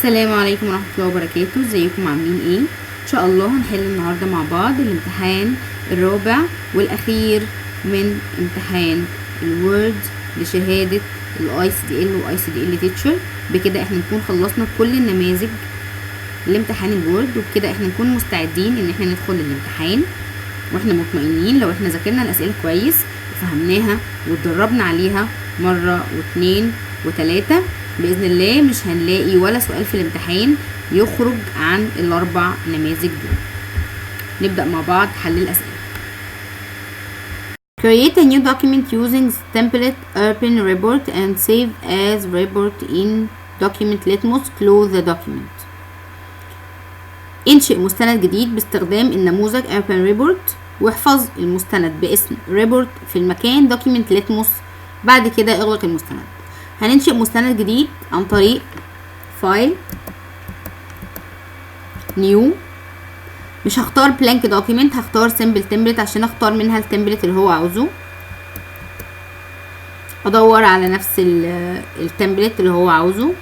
السلام عليكم ورحمة الله وبركاته. ازيكم عاملين ايه؟ ان شاء الله هنحل النهاردة مع بعض الامتحان الرابع والاخير من امتحان الوورد لشهادة ICDL و ICDL تيتشر. بكده احنا نكون خلصنا كل النماذج الامتحان الوورد، وبكده احنا نكون مستعدين ان احنا ندخل الامتحان واحنا مطمئنين لو احنا ذاكرنا الاسئلة كويس وفهمناها واتدربنا عليها مرة واثنين وثلاثة. بإذن الله مش هنلاقي ولا سؤال في الامتحان يخرج عن الأربع نماذج دول. نبدأ مع بعض حل الأسئلة. Create a new document using template open report and save as report in document litmus. Close the document. انشئ مستند جديد باستخدام النموذج open report واحفظ المستند باسم report في المكان document litmus. بعد كده اغلق المستند. هننشئ مستند جديد عن طريق فايل نيو. مش هختار بلانك دوكيمنت، هختار سيمبل تمبلت عشان اختار منها التمبلت اللي هو عاوزه. ادور على نفس التمبلت اللي هو عاوزه.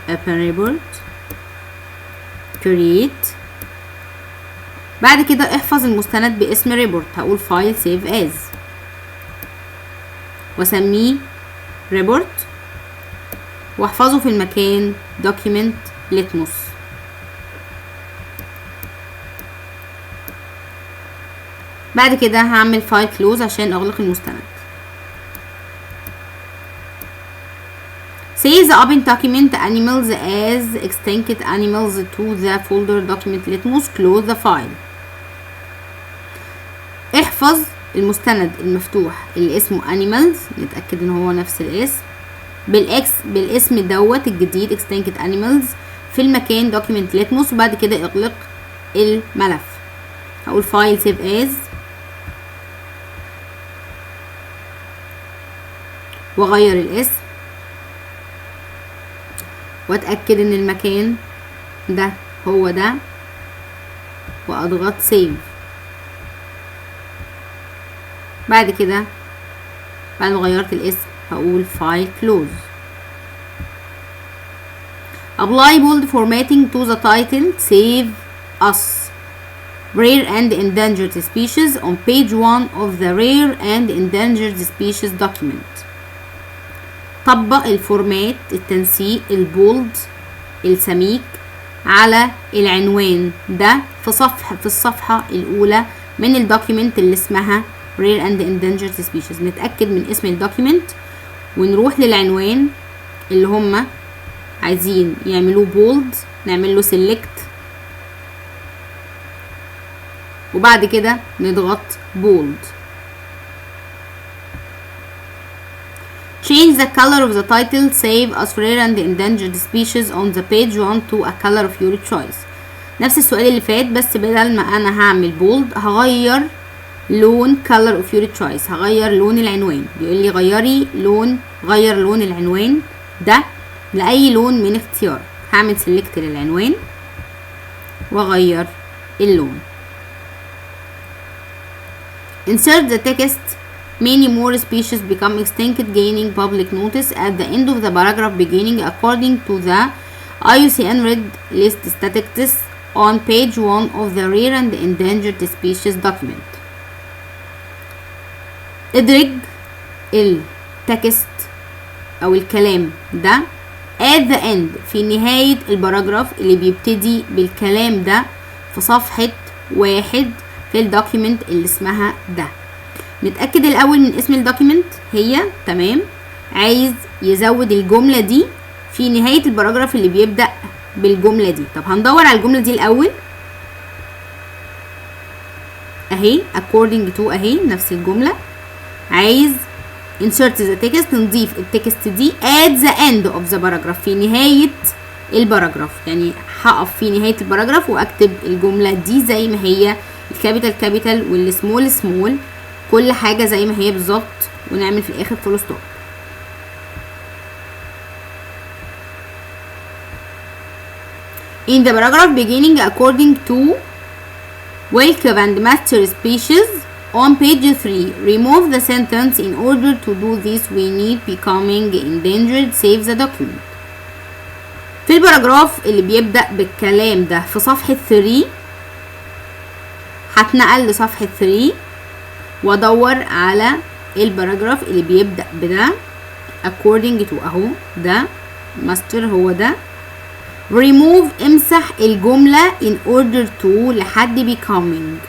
open report create. بعد كده احفظ المستند باسم ريبورت. هقول فايل save as واسميه ريبورت واحفظه في المكان document litmus. بعد كده هعمل فايل كلوز عشان اغلق المستند. Save the open document animals as extinct animals to the folder document litmus. Close the file. احفظ المستند المفتوح اللي اسمه animals، نتأكد ان هو نفس الاسم بالاسم دوت الجديد extinct animals في المكان document litmus. وبعد كده اغلق الملف. هقول file save as واغير الاسم واتأكد ان المكان ده هو ده واضغط save. بعد كده بعد ما غيرت الاسم هقول file close. apply bold formatting to the title save us rare and endangered species on page 1 of the rare and endangered species document. طبق الفورمات التنسيق البولد السميك على العنوان ده في الصفحة الأولى من الدوكيمنت اللي اسمها rare and endangered species. نتأكد من اسم الدوكيمنت ونروح للعنوان اللي هم عايزين يعملوه بولد، نعمل له select وبعد كده نضغط bold. Change the color of the title save as rare and endangered species on the page 1 to a color of your choice. نفس السؤال اللي فات، بس بدل ما انا هعمل bold هغير لون color of your choice، هغير لون العنوان. بيقول لي غير لون العنوان ده لأي لون من اختيار. هعمل select للعنوان واغير اللون. insert the text many more species become extinct gaining public notice at the end of the paragraph beginning according to the IUCN Red List statistics on page 1 of the rare and endangered species document. ادرج التكست او الكلام ده at the end في نهاية الباراجراف اللي بيبتدي بالكلام ده في صفحة 1 في الدوكيمنت اللي اسمها ده. نتأكد الأول من اسم الدوكيمنت هي تمام. عايز يزود الجملة دي في نهاية الباراجراف اللي بيبدأ بالجملة دي. طب هندور على الجملة دي الأول اهي according to اهي نفس الجملة. عايز insert the text، نضيف التكست دي at the end of the paragraph في نهاية الباراجراف. يعني هقف في نهاية الباراجراف واكتب الجملة دي زي ما هي، الكابيتال والسمول سمول، كل حاجة زي ما هي بالظبط، ونعمل في الاخر فول ستوب. in the paragraph beginning according to welcome and master species on page 3 remove the sentence. In order to do this we need becoming endangered. Save the document. في الباراجراف اللي بيبدأ بالكلام ده في صفحة 3 هتنقل لصفحة 3 وادور على الباراجراف اللي بيبدأ بده according to اهو ده master هو ده. remove امسح الجملة in order to لحد becoming.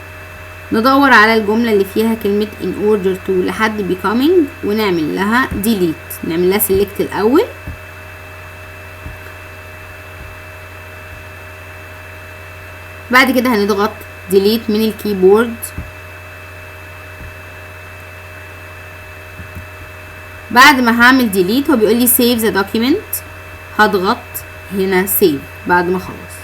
ندور على الجملة اللي فيها كلمة in order to لحد becoming ونعمل لها delete. نعمل لها select الأول. بعد كده هنضغط delete من الكيبورد. بعد ما هعمل delete هو بيقول لي save the document. هضغط هنا save بعد ما خلص.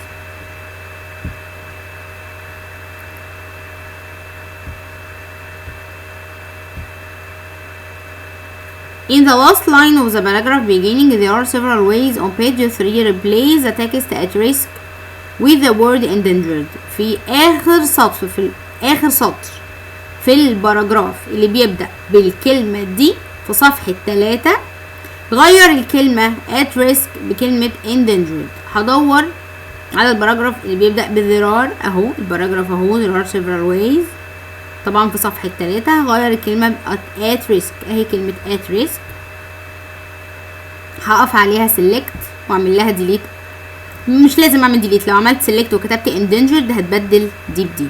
In the last line of the paragraph beginning there are several ways on page 3 replace the text at risk with the word endangered. في آخر سطر في الباراجراف اللي بيبدأ بالكلمة دي في صفحة 3 غير الكلمة at risk بكلمة endangered. هدور على الباراجراف اللي بيبدأ بالذرار اهو الباراجراف اهو there are several ways طبعا في صفحة 3 هغير الكلمة at risk اهي كلمة at risk. هقف عليها select واعمل لها delete. مش لازم اعمل delete لو عملت select وكتبت endangered هتبدل دي بدي.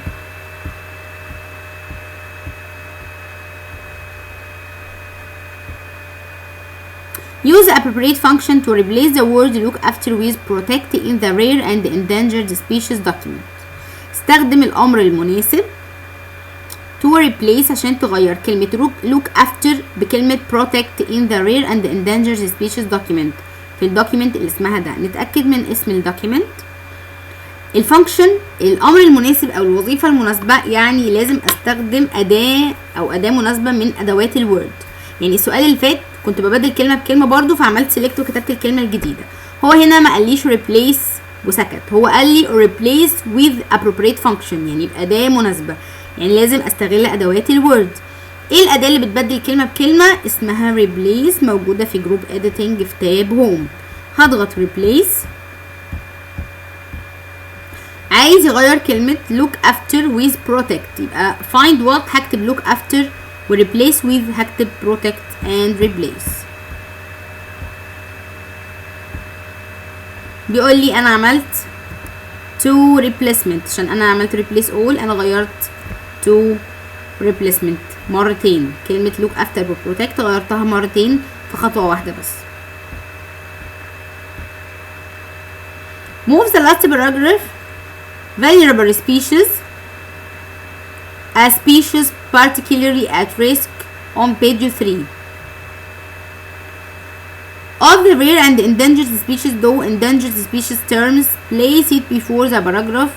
Use the appropriate function to replace the word look after with protect in the rare and endangered species document. استخدم الأمر المناسب to replace عشان تغير كلمة look after بكلمة protect in the rare and endangered species document في الدوكيمنت اللي اسمها ده. نتأكد من اسم الدوكيمنت. الفانكشن الأمر المناسب أو الوظيفة المناسبة يعني لازم أستخدم أداة مناسبة من أدوات الوورد. يعني السؤال اللي فات كنت ببدل كلمة بكلمة برضو فعملت select وكتبت الكلمة الجديدة. هو هنا ما قاليش replace وسكت هو قال لي replace with appropriate function يعني بأداة مناسبة يعني لازم استغل ادوات الوورد. ايه الاداة اللي بتبدل كلمة بكلمة؟ اسمها replace موجودة في جروب editing في تاب هوم. هضغط replace. عايز يغير كلمة look after with protect يبقى find what هكتب look after و replace with هكتب protect and replace. بيقول لي انا عملت to replacement عشان انا عملت replace all انا غيرت to replacement مرتين. كلمة look after و protect غيرتها مرتين في خطوة واحدة بس. move the last paragraph vulnerable species a species particularly at risk on page 3 of the rare and endangered species though endangered species terms place it before the paragraph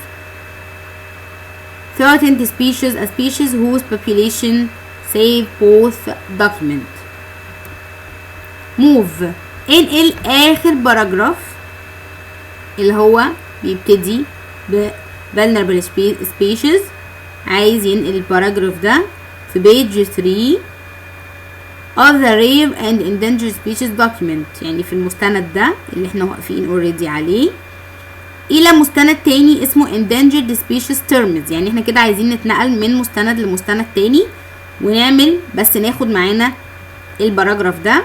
threatened species a species whose population save both document. move انقل اخر باراجراف اللي هو بيبتدي ب vulnerable species. عايز ينقل الباراجراف ده في page 3 of the rare and endangered species document يعني في المستند ده اللي احنا واقفين already عليه الى مستند تاني اسمه endangered species terms. يعني احنا كده عايزين نتنقل من مستند لمستند تاني ونعمل بس ناخد معانا الباراجراف ده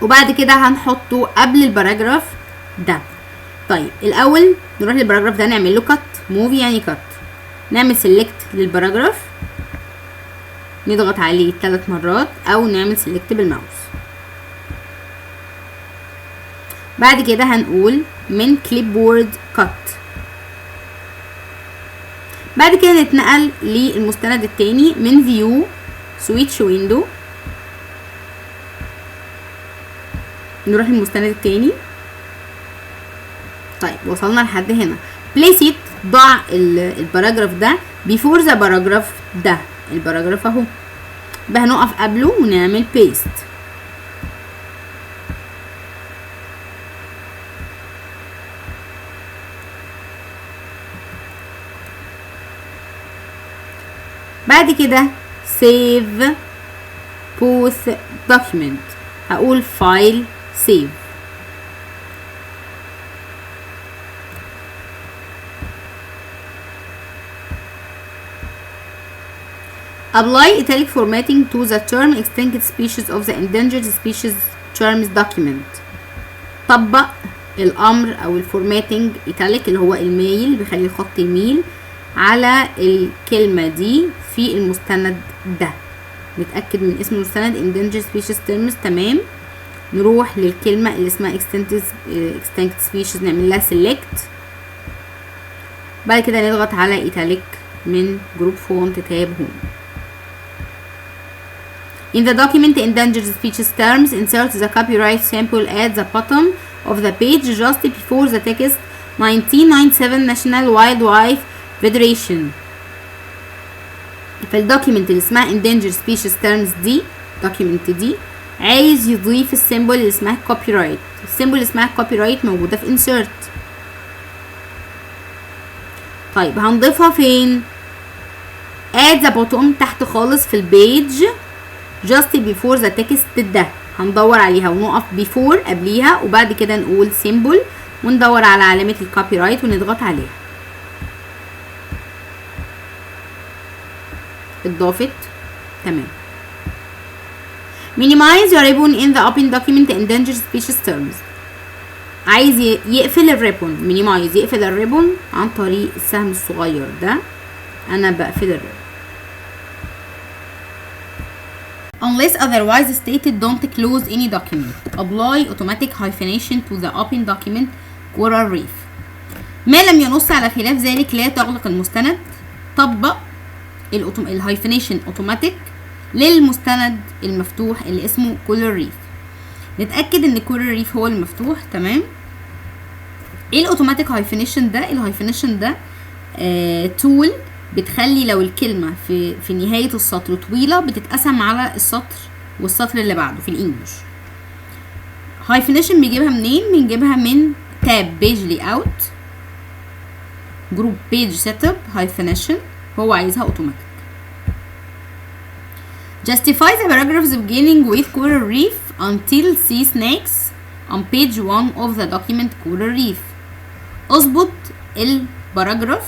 وبعد كده هنحطه قبل الباراجراف ده. طيب الاول نروح للباراجراف ده نعمل له cut move يعني cut نعمل select للباراجراف نضغط عليه 3 مرات او نعمل select بالماوس. بعد كده هنقول من clipboard cut. بعد كده نتنقل للمستند التاني من view switch window نروح للمستند التاني. طيب وصلنا لحد هنا place it ضع الباراجراف ده before the paragraph ده الباراجراف اهو بقى هنقف قبله ونعمل paste. بعد كده save both document هقول file save apply italic formatting to the term extinct species of the endangered species terms document. طبق الامر او الفورماتنج italic اللي هو المايل، بيخلي الخط يميل على الكلمة دي في المستند ده. نتأكد من اسم المستند endangered species terms. تمام، نروح للكلمة اللي اسمها extinct species، نعمل لها select. بعد كده نضغط على italic من جروب فونت تاب هوم. In the document endangered species terms, insert the copyright sample at the bottom of the page just before the text 1997 National Wildlife Federation. في الدوكيمنت اللي اسمها endangered species terms دي، document دي عايز يضيف السيمبل اللي اسمها copyright. السيمبل اللي اسمها copyright موجودة في insert. طيب هنضيفها فين؟ at the bottom، تحت خالص في البيج just before the text ده. هندور عليها ونقف before قبليها، وبعد كده نقول symbol وندور على علامة الكوبي رايت ونضغط عليها. اتضافت. تمام. minimize your ribbon in the open document endangered species terms. عايز يقفل الريبون. minimize يقفل الريبون عن طريق السهم الصغير ده. انا بقفل الريبون. Unless otherwise stated, don't close any document. Apply automatic hyphenation to the open document coral reef. ما لم ينص على خلاف ذلك لا تغلق المستند. طبق الهايفنيشن اوتوماتيك للمستند المفتوح اللي اسمه كورال ريف. نتأكد ان كورال ريف هو المفتوح. تمام. ايه الاوتوماتيك هايفنيشن ده؟ الهايفنيشن ده تول بتخلي لو الكلمة في نهاية السطر طويلة بتتقسم على السطر والسطر اللي بعده في الانجليش. هايفنيشن بيجيبها منين؟ بنجيبها من تاب بيج لي اوت، جروب بيج سيت اب، هايفنيشن هو عايزها اوتوماتيك. justify the paragraphs beginning with coral reef until sea snakes on page 1 of the document coral reef. اظبط الباراجراف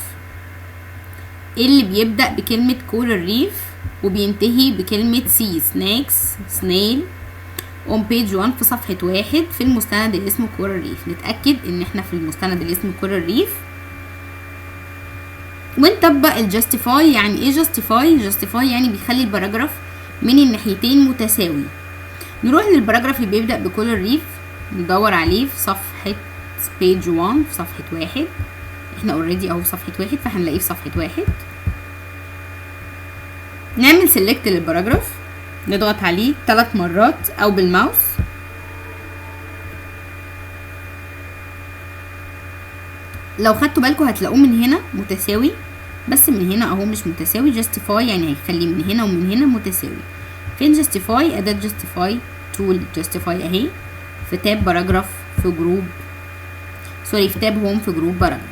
اللي بيبدأ بكلمة coral reef وبينتهي بكلمة sea snakes snail on page 1 في صفحة 1 في المستند اللي اسمه coral reef. نتأكد ان احنا في المستند اللي اسمه coral reef. ونطبق الجاستيفاي. يعني ايه جاستيفاي؟ جاستيفاي يعني بيخلي الباراجراف من الناحيتين متساوي. نروح للباراجراف اللي بيبدأ بكورال ريف، ندور عليه في صفحة page 1 في صفحة 1. احنا اوريدي اهو في صفحة 1 فهنلاقيه في صفحة 1. نعمل سيلكت للباراجراف، نضغط عليه 3 مرات او بالماوس. لو خدتوا بالكم هتلاقوه من هنا متساوي، بس من هنا اهو مش متساوي. جاستيفاي يعني هيخليه من هنا ومن هنا متساوي. فين جاستيفاي؟ اداة جاستيفاي تول جاستيفاي اهي في تاب باراجراف في جروب في تاب هوم في جروب باراجراف.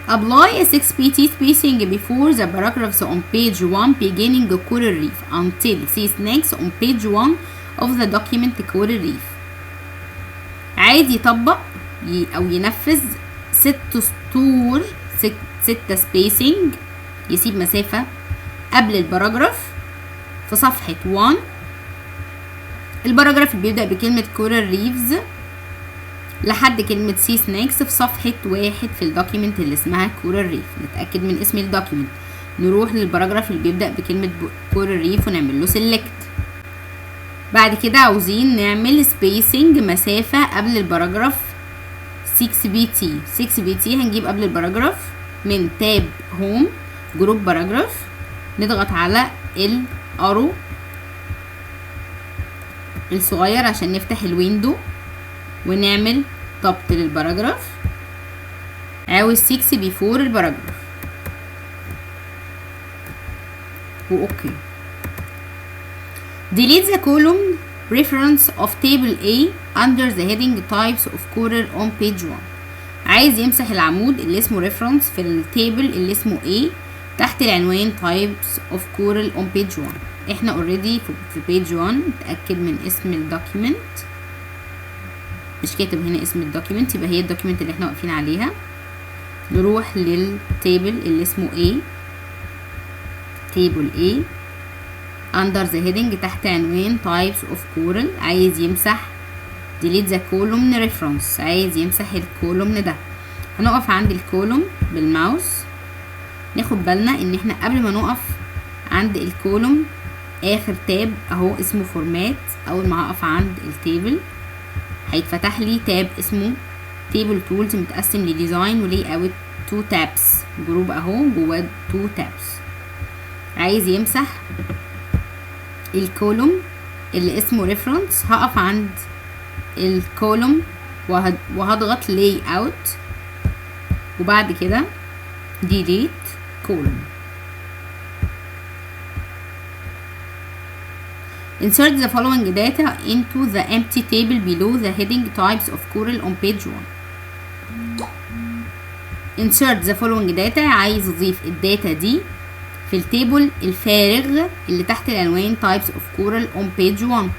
Apply a 6pt spacing before the paragraphs on page 1 beginning coral reef until sea snakes on page 1 of the document coral reef. عايز يطبق او ينفذ 6 سطور 6 spacing، يسيب مسافة قبل الباراجراف في صفحة 1. الباراجراف اللي بيبدأ بكلمة coral reefs لحد كلمة sea snakes في صفحة 1 في الدوكيمنت اللي اسمها coral reef. نتأكد من اسم الدوكيمنت. نروح للباراجراف اللي بيبدأ بكلمة coral reef ونعمل له select. بعد كده عاوزين نعمل spacing مسافة قبل الباراجراف 6pt. 6pt هنجيب قبل الباراجراف من تاب هوم جروب باراجراف، نضغط على الارو الصغير عشان نفتح الويندو ونعمل ضبط للباراجراف. عاوز 6 بيفور الباراجراف واوكي. delete the column reference of table A under the heading types of coral on page 1. عايز يمسح العمود اللي اسمه reference في التيبل اللي اسمه A تحت العنوان types of coral on page 1. احنا already في page 1. نتأكد من اسم الدوكيمنت، مش كاتب هنا اسم الدوكيمنت، يبقى هي الدوكيمنت اللي احنا واقفين عليها. نروح للتيبل اللي اسمه A، تيبل A under the heading تحت عنوان types of coral. عايز يمسح delete the column reference، عايز يمسح الكولومن ده. هنقف عند الكولوم بالماوس، ناخد بالنا ان احنا قبل ما نقف عند الكولوم اخر تاب اهو اسمه فورمات. اول ما هقف عند التيبل هيتفتح لي تاب اسمه تيبل تولز متقسم لديزاين ولي اوت 2 تابس، جروب اهو جواه 2 تابس. عايز يمسح الكولوم اللي اسمه ريفرنس، هقف عند الكولوم وهضغط لاي اوت وبعد كده delete column. Insert the following data into the empty table below the heading types of coral on page 1. Insert the following data، عايز اضيف الداتا دي في التيبل الفارغ اللي تحت العنوان types of coral on page 1.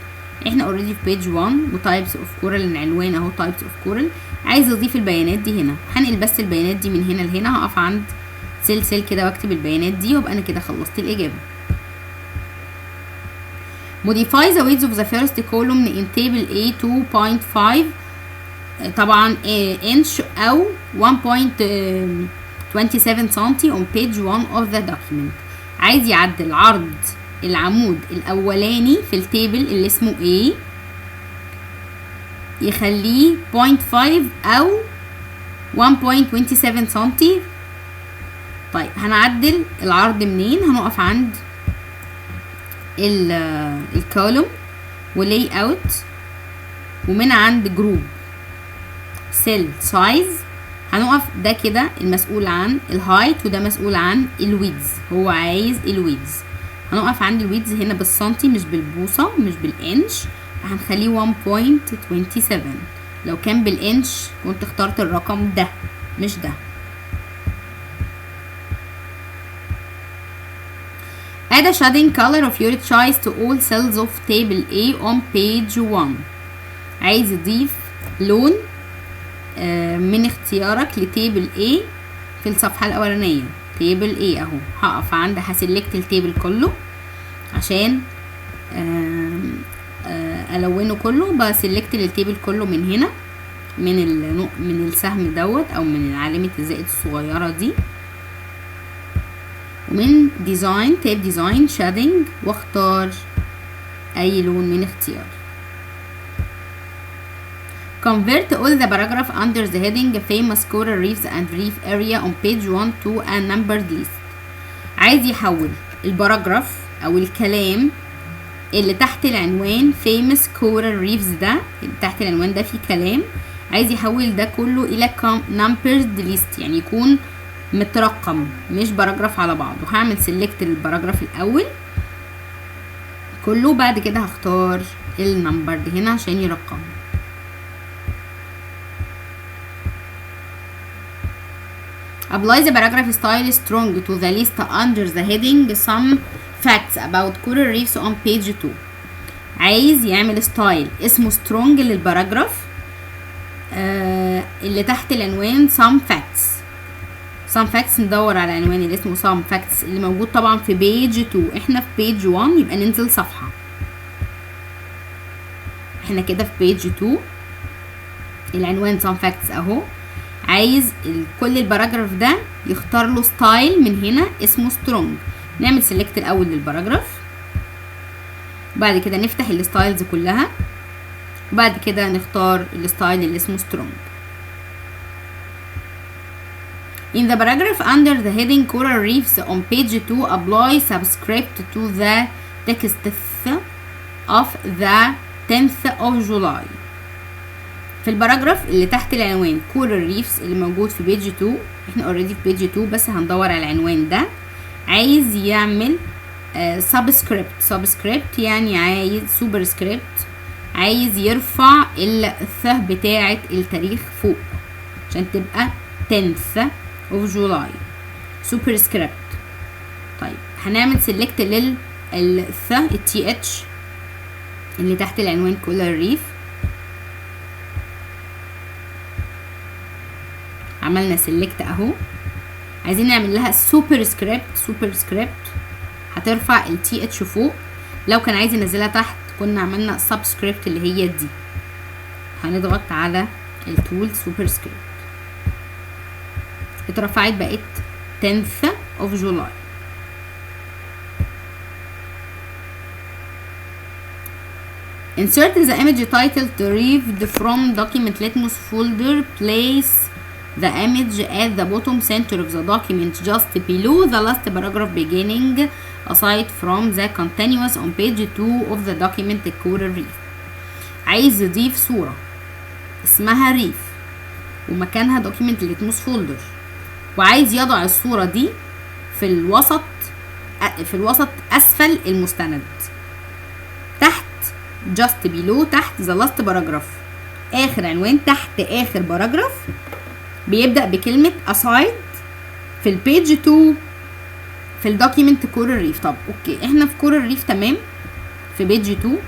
احنا already في page 1 و types of coral العنوان اهو types of coral. عايز اضيف البيانات دي هنا، هنقل بس البيانات دي من هنا لهنا، هقف عند سيل كده واكتب البيانات دي وابقى انا كده خلصت الاجابه. modify the width of the first column in table A 2.5 طبعا inch او 1.27 سنتي on page 1 of the document. عايز يعدل عرض العمود الاولاني في التيبل اللي اسمه A، يخليه 0.5 او 1.27 سنتي. طيب هنعدل العرض منين؟ هنقف عند الكولوم ولاي اوت ومن عند جروب سيل سايز هنقف. ده كده المسؤول عن الهايت وده مسؤول عن الويدز، هو عايز الويدز. هنقف عند الويدز هنا بالسنتي مش بالبوصة مش بالانش، هنخليه 1.27. لو كان بالانش كنت اخترت الرقم ده مش ده. add a shading color of your choice to all cells of table A on page 1. عايز يضيف لون من اختيارك لتيبل A في الصفحة الأولانية. تيبل A اهو، هقف عند هسلكت التيبل كله عشان ألونه كله. بسلكت التيبل كله من هنا من السهم دوت او من علامة الزائد الصغيرة دي، ومن ديزاين تاب ديزاين شادنج واختار اي لون من اختيار. Convert all the paragraph under the heading famous coral reefs and reef area on page 1 to a numbered list. عايز يحول الباراجراف او الكلام اللي تحت العنوان famous coral reefs، ده تحت العنوان ده فيه كلام، عايز يحول ده كله الى numbered list، يعني يكون مترقم مش باراجراف على بعضه. هعمل سيلكت للباراجراف الاول كله، بعد كده هختار النمبرد هنا عشان يرقم. Apply the paragraph style strong to the list under the heading some facts about coral reefs on page 2. عايز يعمل ستايل اسمه strong للباراجراف اللي تحت العنوان some facts. ندور على العنوان اللي اسمه some facts اللي موجود طبعا في page 2. احنا في page 1 يبقى ننزل صفحة. احنا كده في page 2 العنوان some facts اهو. عايز كل الباراجراف ده يختار له ستايل من هنا اسمه strong. نعمل سيلكت الاول للباراجراف، بعد كده نفتح الستايلز كلها، وبعد كده نختار الستايل اللي اسمه strong. In the paragraph under the heading coral reefs on page 2 apply subscript to the text of the 10th of July. في الباراجراف اللي تحت العنوان coral reefs اللي موجود في page 2، احنا already في page 2 بس هندور على العنوان ده. عايز يعمل subscript يعني عايز superscript، عايز يرفع الث بتاعة التاريخ فوق عشان تبقى 10th of July superscript. طيب هنعمل select للث TH اللي تحت العنوان coral reef. عملنا سيلكت اهو. عايزين نعمل لها سوبر سكريبت هترفع التي اتش فوق. لو كان عايز ينزلها تحت كنا عملنا سبسكريبت اللي هي دي. هنضغط على التول سوبر سكريبت، اترفعت بقت 10th of July. Insert the image title derived from document litmus folder. Place the image at the bottom center of the document just below the last paragraph beginning aside from the continuous on page 2 of the document coral reef. عايز يضيف صورة اسمها ريف ومكانها document litmus folder، وعايز يضع الصورة دي في الوسط أسفل المستند، تحت just below، تحت the last paragraph، آخر عنوان تحت آخر باراجراف بيبدأ بكلمة aside في البيج 2 في الدوكيمنت كورال ريف. طب اوكي احنا في كورال ريف تمام، في بيج 2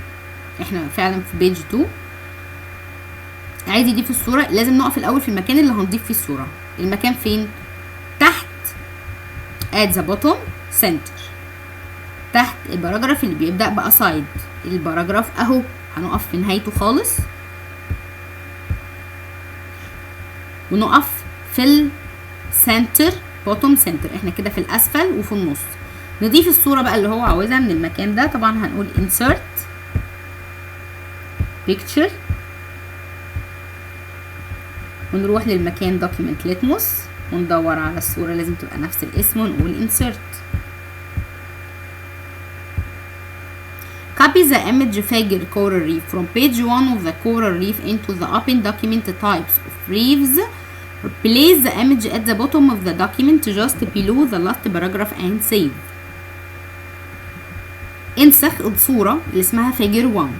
احنا فعلا في بيج 2. عايز يضيف الصورة لازم نقف الأول في المكان اللي هنضيف فيه الصورة. المكان فين؟ تحت at the bottom center، تحت الباراجراف اللي بيبدأ بأسايد. الباراجراف اهو هنقف في نهايته خالص ونقف في السنتر bottom center، احنا كده في الأسفل وفي النص. نضيف الصورة بقى اللي هو عاوزها من المكان ده. طبعا هنقول insert picture ونروح للمكان document litmus وندور على الصورة، لازم تبقى نفس الاسم ونقول insert. Copy the image figure coral reef from page 1 of the coral reef into the open document types of reefs. Place the image at the bottom of the document just below the last paragraph and save. انسخ الصورة اللي اسمها figure 1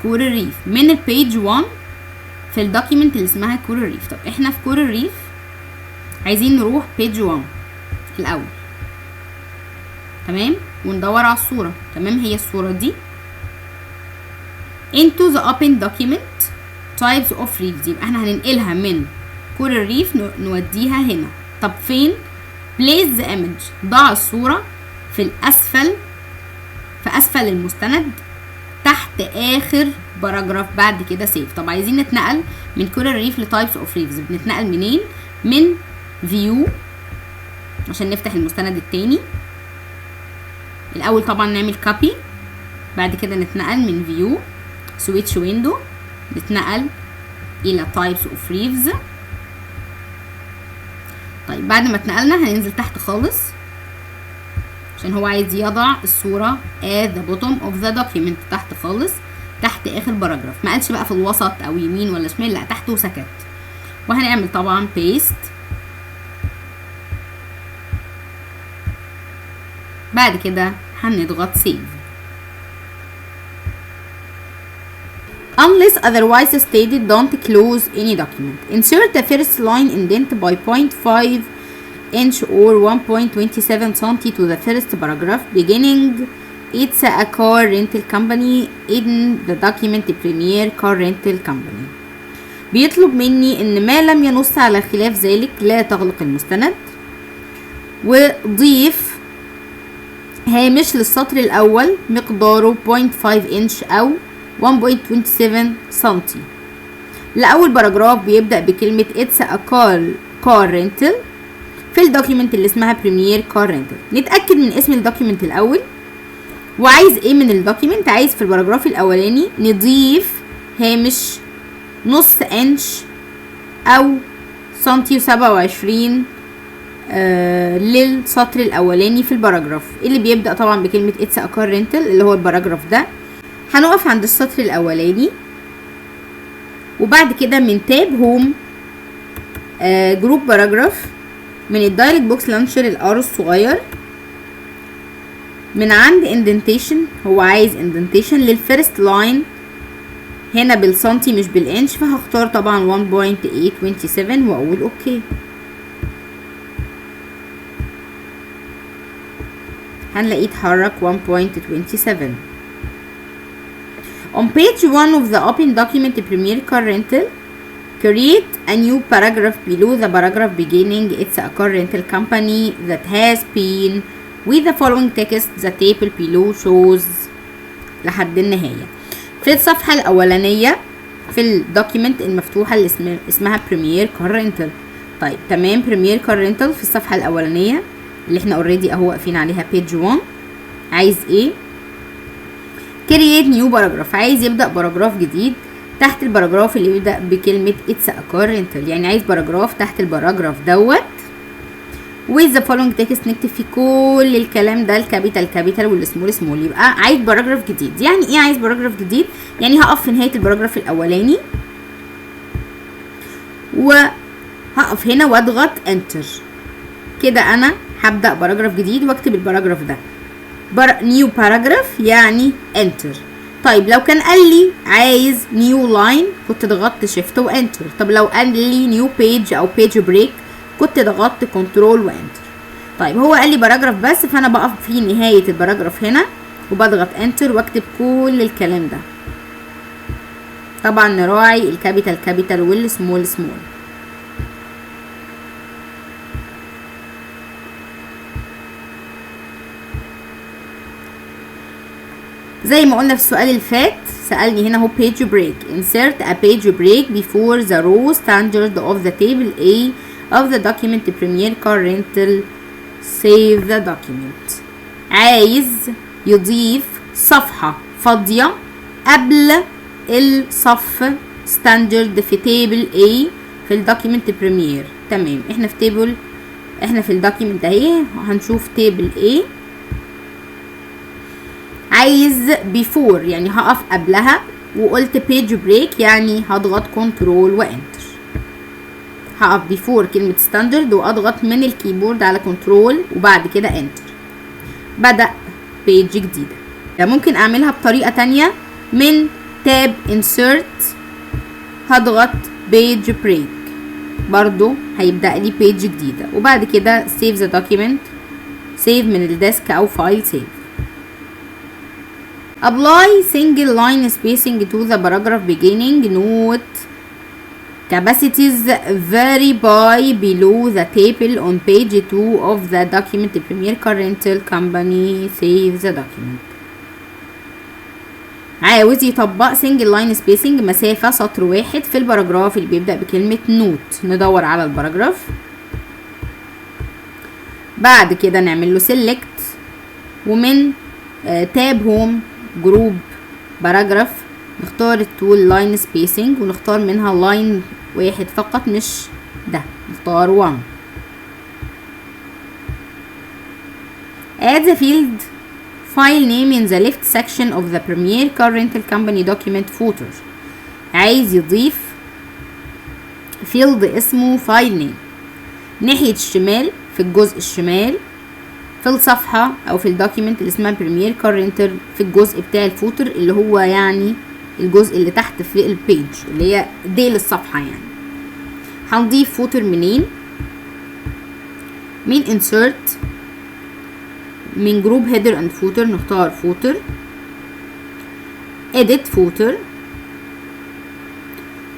coral reef من البيج 1 في الدوكيمنت اللي اسمها كورال ريف. طب احنا في كورال ريف عايزين نروح بيج 1 الاول، تمام، وندور على الصورة. تمام، هي الصورة دي into the open document types of reefs، يبقى احنا هننقلها من كورال ريف نوديها هنا. طب فين؟ place the image، ضع الصورة في الأسفل، في أسفل المستند تحت آخر باراجراف. بعد كده سيف. طب عايزين نتنقل من كورال ريف لتايبس اوف ريفز، بنتنقل منين؟ من فيو عشان نفتح المستند التاني الاول. طبعا نعمل كوبي، بعد كده نتنقل من فيو سويتش ويندو، نتنقل الى تايبس اوف ريفز. طيب بعد ما اتنقلنا هننزل تحت خالص عشان هو عايز يضع الصورة at the bottom of the document، تحت خالص، تحت اخر باراجراف. ما قالش بقى في الوسط او يمين ولا شمال، لا تحت وسكت. وهنعمل طبعا paste. بعد كده هنضغط save. Unless otherwise stated, don't close any document. Insert the first line indent by 0.5 inch or 1.27 cm to the first paragraph beginning it's a car rental company in the document Premier Car Rental Company. بيطلب مني ان ما لم ينص على خلاف ذلك لا تغلق المستند، وضيف هامش للسطر الاول مقداره 0.5 انش او 1.27 سنتي. الاول باراجراف بيبدأ بكلمة it's a car rental في الدوكيمنت اللي اسمها بريمير كار رينتل. نتأكد من اسم الدوكيمنت الاول وعايز ايه من الدوكيمنت. عايز في الباراجراف الاولاني نضيف هامش نص انش او سنتي و27 للسطر الاولاني في الباراجراف اللي بيبدأ طبعا بكلمة it's a car rental اللي هو الباراجراف ده. هنقف عند السطر الاولاني وبعد كده من تاب هوم جروب باراجراف من الدايلوج بوكس لانشر الار الصغير من عند indentation. هو عايز indentation للفيرست لاين هنا بالسنتي مش بالانش، فهختار طبعا 1.827 واقول اوكي. هنلاقيه اتحرك 1.27. On page 1 of the open document Premier Car Rental create a new paragraph below the paragraph beginning it's a car rental company that has been with the following text the table below shows لحد النهاية. في الصفحة الأولانية في الدوكيمنت المفتوحة اللي اسمها بريمير كار رينتال. طيب تمام، بريمير كار رينتال في الصفحة الأولانية اللي احنا اوريدي اهو واقفين عليها page 1. عايز ايه؟ create new paragraph، عايز يبدأ باراجراف جديد تحت الباراجراف اللي يبدأ بكلمة it's a car rental، يعني عايز باراجراف تحت الباراجراف دوت with the following text نكتب فيه كل الكلام ده الكابيتال والسمول سمول. يبقى عايز باراجراف جديد. يعني ايه عايز باراجراف جديد؟ يعني هقف في نهاية الباراجراف الأولاني وهقف هنا واضغط enter كده، أنا هبدأ باراجراف جديد واكتب الباراجراف ده new paragraph يعني enter. طيب لو كان قال لي عايز new line كنت ضغطت shift وانتر. طب لو قال لي new page او page break كنت ضغطت كنترول وانتر. طيب هو قال لي باراجراف بس، فانا بقف في نهاية الباراجراف هنا وبضغط انتر واكتب كل الكلام ده. طبعا نراعي الكابيتال والسمول سمول. زي ما قلنا في السؤال اللي فات سألني هنا هو page break. insert a page break before the row standard of the table A of the document Premier Car Rental. save the document. عايز يضيف صفحة فاضية قبل الصف standard في table A في الدوكيمنت بريمير. تمام، احنا في الدوكيمنت اهي هنشوف table A. عايز before يعني هقف قبلها، وقلت page break يعني هضغط كنترول وانتر. هقف before كلمة standard واضغط من الكيبورد على كنترول وبعد كده انتر. بدأ page جديدة. ممكن اعملها بطريقة تانية من تاب insert هضغط page break برضو هيبدأ لي page جديدة، وبعد كده save the document save من الديسك او file save. apply single line spacing to the paragraph beginning. note capacities vary by below the table on page 2 of the document Premier Car Rental Company. save the document. عاوز يطبق single line spacing مسافة سطر واحد في الباراجراف اللي بيبدأ بكلمة note. ندور على الباراجراف، بعد كده نعمل له select ومن تاب هوم جروب باراجراف نختار التول لاين سبيسنج ونختار منها لاين واحد فقط مش ده، نختار 1. add the field file name in the left section of the Premier Car Rental Company document footer. عايز يضيف فيلد اسمه file name ناحية الشمال في الجزء الشمال في الصفحة او في الدوكيمنت اللي اسمها بريمير كار رينتال في الجزء بتاع الفوتر اللي هو يعني الجزء اللي تحت في البيج اللي هي ديل الصفحة. يعني هنضيف فوتر منين؟ من insert من جروب header and footer نختار فوتر edit footer.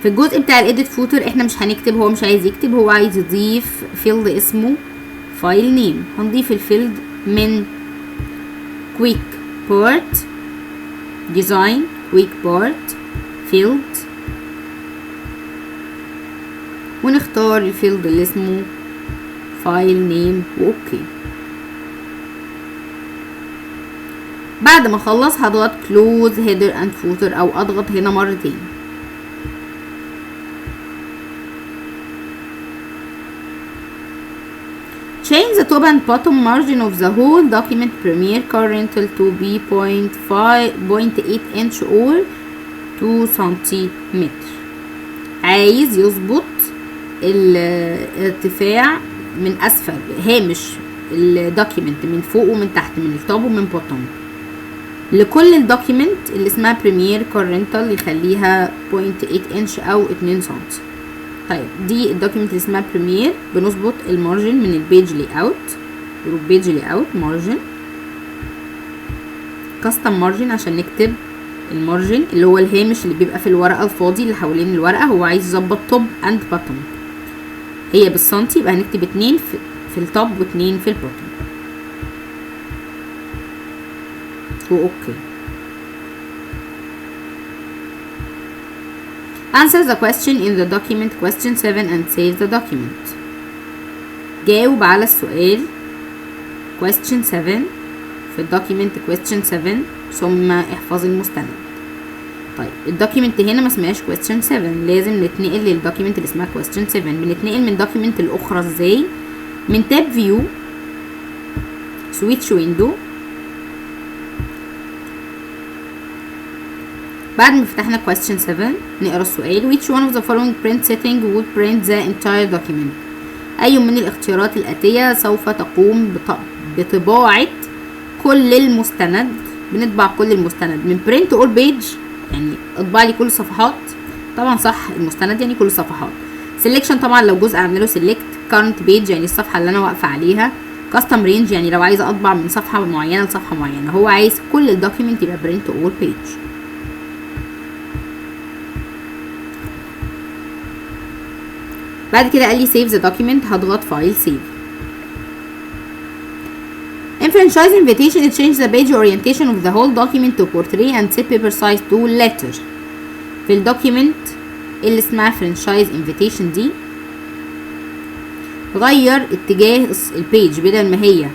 في الجزء بتاع الedit footer احنا مش هنكتب، هو مش عايز يكتب، هو عايز يضيف فيلد اسمه فايل نيم. هنضيف الفيلد من quick part design quick part field ونختار الفيلد اللي اسمه فايل نيم واوكي. بعد ما اخلص هضغط close header and footer او اضغط هنا مرتين. Change the top and bottom margin of the whole document Premier Car Rental to be 0.8 inch or 2 سنتيمتر. عايز يظبط الارتفاع من اسفل هامش الدوكيمنت من فوق ومن تحت من التوب ومن بوتوم لكل الدوكيمنت اللي اسمها بريمير كار رينتال يخليها 0.8 انش او 2 سنتي. طيب دي الدوكيمنت اللي اسمها بريمير بنظبط المارجن من البيج لي اوت جروب بيج لي اوت مارجن كاستم مارجن عشان نكتب المارجن اللي هو الهامش اللي بيبقى في الورقه الفاضي اللي حوالين الورقه، هو عايز يظبط توب اند باتم. هي بالسنتي يبقى هنكتب 2 في التوب و2 في الباتم واوكي. Answer the question in the document question 7 and save the document. جاوب على السؤال question 7 في الدوكيمنت question 7 ثم احفظ المستند. طيب الدوكيمنت هنا ما اسمهاش question 7، لازم نتنقل للدوكيمنت اللي اسمها question 7. بنتنقل من دوكيمنت الاخرى ازاي؟ من تاب فيو، سويتش ويندو، بعد ما فتحنا question 7 نقرا السؤال which one of the following print setting would print the entire document. أي من الاختيارات الآتية سوف تقوم بطباعة كل المستند. بنطبع كل المستند من print or page، يعني اطبع لي كل الصفحات. طبعا صح، المستند يعني كل الصفحات. selection طبعا لو جزء اعمله select. current page يعني الصفحة اللي أنا واقفة عليها. custom range يعني لو عايزة أطبع من صفحة معينة لصفحة معينة. هو عايز كل الدوكيمنت يبقى print or page. بعد كده قال لي save the document، هضغط فايل save. In franchise invitation it changes the page orientation of the whole document to portrait and set paper size to letter. في الدوكيمنت اللي اسمها franchise invitation دي غير اتجاه البيج، بدل ما هي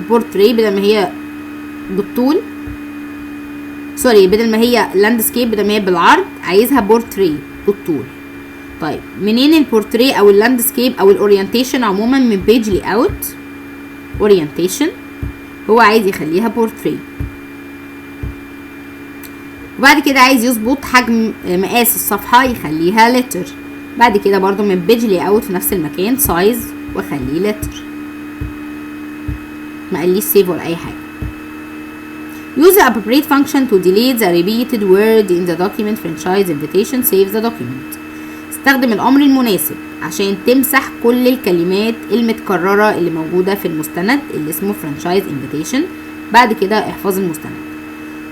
portrait بدل ما هي بالطول، سوري بدل ما هي landscape بدل ما هي بالعرض، عايزها portrait بالطول. طيب منين البورتريه او اللاندسكيب او الاورينتيشن عموما؟ من بيج لي اوت اورينتيشن، هو عايز يخليها بورتريه. وبعد كده عايز يظبط حجم مقاس الصفحه يخليها لتر. بعد كده برضو من بيج لي اوت في نفس المكان سايز واخليه لتر. ما قاليش سيف ولا اي حاجه. Use the appropriate function to delete the repeated word in the document franchise invitation. Save the document. استخدم الامر المناسب عشان تمسح كل الكلمات المتكررة اللي موجودة في المستند اللي اسمه franchise invitation. بعد كده احفظ المستند.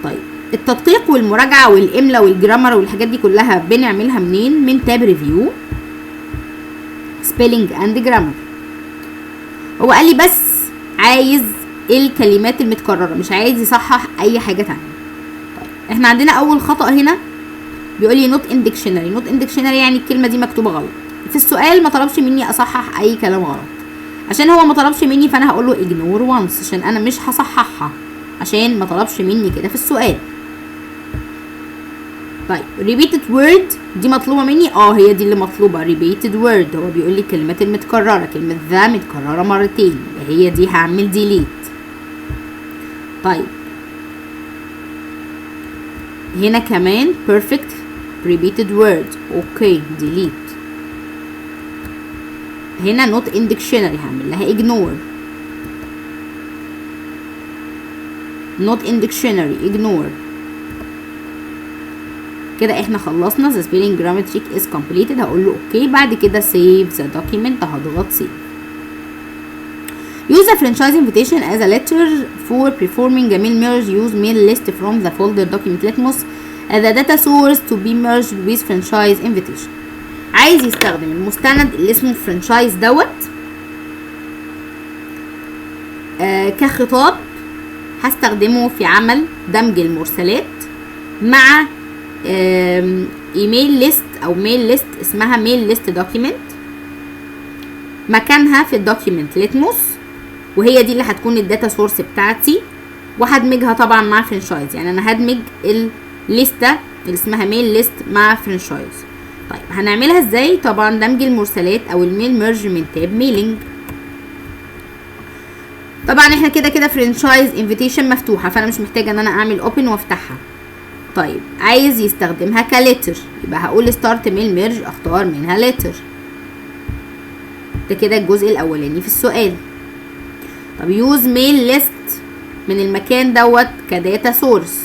طيب التدقيق والمراجعة والاملاء والجرامر والحاجات دي كلها بنعملها منين؟ من تاب ريفيو spelling and grammar. هو قال لي بس عايز الكلمات المتكررة، مش عايز يصحح اي حاجة تانية. طيب احنا عندنا اول خطأ هنا بيقول لي not in dictionary. not in dictionary يعني الكلمة دي مكتوبة غلط. في السؤال ما طلبش مني اصحح اي كلام غلط، عشان هو ما طلبش مني فانا هقول له ignore once عشان انا مش هصححها، عشان ما طلبش مني كده في السؤال. طيب repeated word دي مطلوبة مني، هي دي اللي مطلوبة repeated word. هو بيقول لي الكلمات المتكررة، كلمة ذا متكررة مرتين، هي دي هعمل delete. طيب هنا كمان perfect repeated word، اوكي delete. هنا not in dictionary هعمل لها ignore. not in dictionary ignore. كده احنا خلصنا the spelling grammar check is completed. هقول له اوكي. بعد كده save the document، هضغط save. Use the franchise invitation as a letter for performing a mail merge. Use mail list from the folder document litmus as a data source to be merged with franchise invitation. عايز يستخدم المستند اللي اسمه franchise دوت كخطاب. هستخدمه في عمل دمج المرسلات مع ايميل ليست او ميل ليست اسمها ميل ليست دوكيمنت، مكانها في الدوكيمنت ليتموس، وهي دي اللي هتكون الداتا سورس بتاعتي، وهدمجها طبعا مع فرانشايز. يعني انا هدمج الليسته اللي اسمها ميل ليست مع فرانشايز. طيب هنعملها ازاي؟ طبعا دمج المرسلات او الميل ميرج من تاب ميلينج. طبعا احنا كده كده فرانشايز انفيتيشن مفتوحه، فانا مش محتاجه ان انا اعمل اوبن وافتحها. طيب عايز يستخدمها كليتر، يبقى هقول ستارت ميل ميرج، اختار منها ليتر. ده كده الجزء الاولاني في السؤال. طب يوز ميل ليست من المكان دوت كداتا سورس.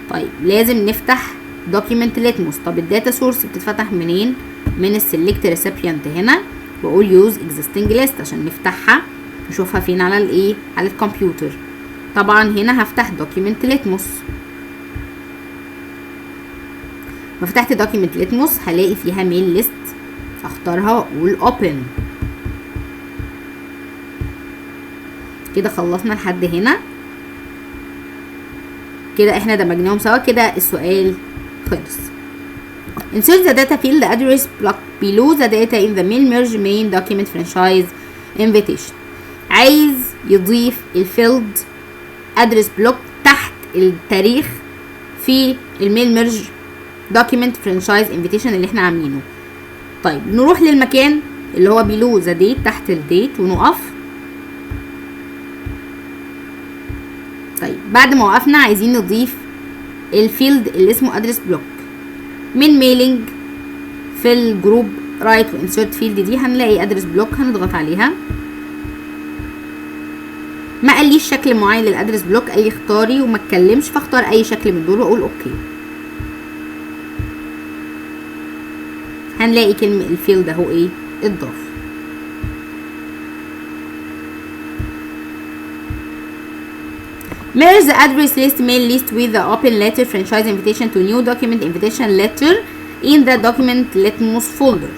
طيب لازم نفتح دوكيمنت ليتموس. طب الداتا سورس بتتفتح منين؟ من السلكت ريسيبيانت هنا، واقول يوز اكزيستنج ليست عشان نفتحها نشوفها فين على الايه، على الكمبيوتر. طبعا هنا هفتح دوكيمنت ليتموس. ففتحت دوكيمنت ليتموس هلاقي فيها ميل ليست، اختارها واقول اوبن. كده خلصنا لحد هنا، كده احنا دمجناهم سوا، كده السؤال خلص. Insert the data field address block below the data in the mail merge main document franchise invitation. عايز يضيف الفيلد ادرس بلوك تحت التاريخ في الميل ميرج دوكيمنت فرانشايز انفيتيشن اللي احنا عاملينه. طيب نروح للمكان اللي هو below the date، تحت الديت، ونقف. طيب بعد ما وقفنا عايزين نضيف الفيلد اللي اسمه ادرس بلوك من ميلينج. في الجروب رايت وانسيرت فيلد دي هنلاقي ادرس بلوك، هنضغط عليها. ما قاليش شكل معين للادرس بلوك، قال لي اختاري وما اتكلمش، فاختار اي شكل من دول واقول اوكي. هنلاقي كلمه الفيلد اهو ايه اتضاف. Merge the address list mail list with the open letter franchise invitation to new document invitation letter in the document litmus folder.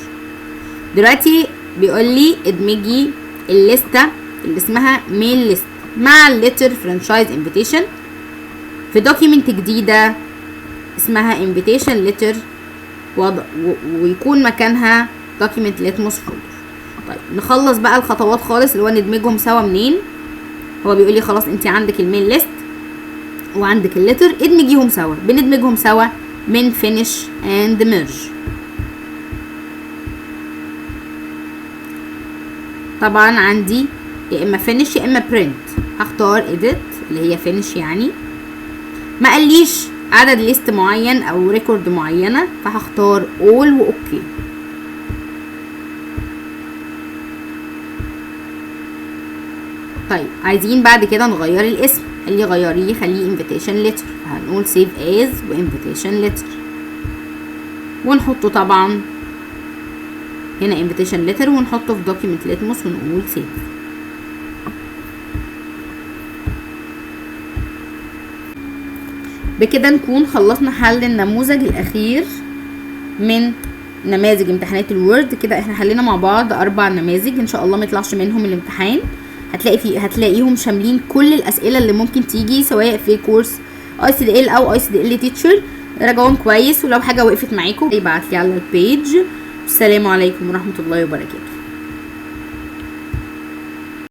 دلوقتي بيقول لي ادمجي الليسته اللي اسمها ميل ليست مع الليتر فرانشايز انفيتيشن في دوكيمنت جديده اسمها انفيتيشن ليتر، ويكون مكانها دوكيمنت ليتموس فولدر. طيب نخلص بقى الخطوات خالص اللي هو ندمجهم سوا. منين؟ هو بيقول لي خلاص انت عندك الميل ليست وعندك الليتر، ادمجيهم سوا. بندمجهم سوا من فينيش اند ميرج. طبعا عندي يا اما فينيش يا اما برنت، هختار edit اللي هي فينيش يعني. ما قاليش عدد ليست معين او ريكورد معينه، فهختار all واوكي. طيب عايزين بعد كده نغير الاسم، قال لي غيريه خليه invitation letter، فهنقول save as و invitation letter ونحطه طبعا هنا invitation letter ونحطه في document litmus ونقول save. بكده نكون خلصنا حل النموذج الاخير من نماذج امتحانات الوورد. كده احنا حلينا مع بعض 4 نماذج، ان شاء الله ما يطلعش منهم الامتحان. هتلاقيهم شاملين كل الاسئله اللي ممكن تيجي سواء في كورس ICDL او ICDL تيتشر. راجعوهم كويس، ولو حاجه وقفت معاكم ابعتلي على البيج. السلام عليكم ورحمه الله وبركاته.